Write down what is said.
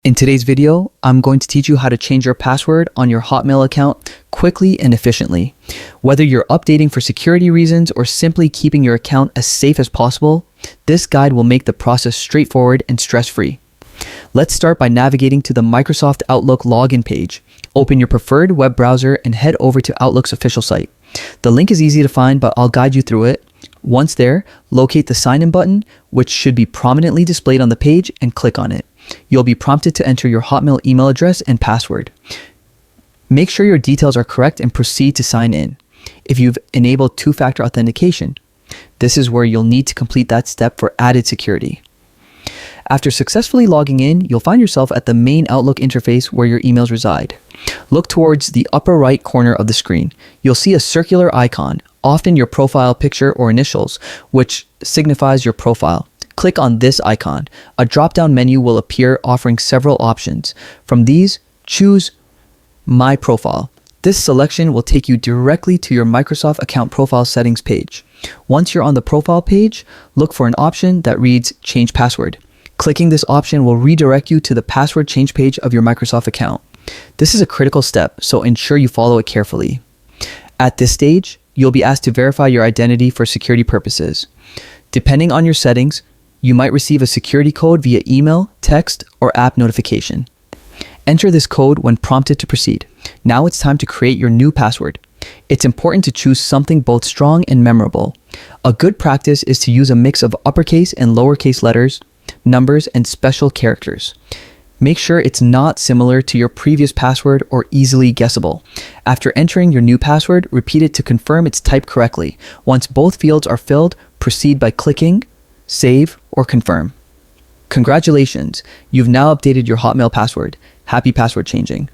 In today's video, I'm going to teach you how to change your password on your Hotmail account quickly and efficiently. Whether you're updating for security reasons or simply keeping your account as safe as possible, this guide will make the process straightforward and stress-free. Let's start by navigating to the Microsoft Outlook login page. Open your preferred web browser and head over to Outlook's official site. The link is easy to find, but I'll guide you through it. Once there, locate the sign in button, which should be prominently displayed on the page, and click on it. You'll be prompted to enter your Hotmail email address and password. Make sure your details are correct and proceed to sign in. If you've enabled two-factor authentication, this is where you'll need to complete that step for added security. After successfully logging in, you'll find yourself at the main Outlook interface where your emails reside. Look towards the upper right corner of the screen. You'll see a circular icon, often your profile picture or initials, which signifies your profile. Click on this icon. A drop-down menu will appear offering several options. From these, choose My Profile. This selection will take you directly to your Microsoft account profile settings page. Once you're on the profile page, look for an option that reads Change Password. Clicking this option will redirect you to the password change page of your Microsoft account. This is a critical step, so ensure you follow it carefully. At this stage, you'll be asked to verify your identity for security purposes. Depending on your settings, you might receive a security code via email, text, or app notification. Enter this code when prompted to proceed. Now it's time to create your new password. It's important to choose something both strong and memorable. A good practice is to use a mix of uppercase and lowercase letters, numbers, and special characters. Make sure it's not similar to your previous password or easily guessable. After entering your new password, repeat it to confirm it's typed correctly. Once both fields are filled, proceed by clicking Save or Confirm. Congratulations, you've now updated your Hotmail password. Happy password changing.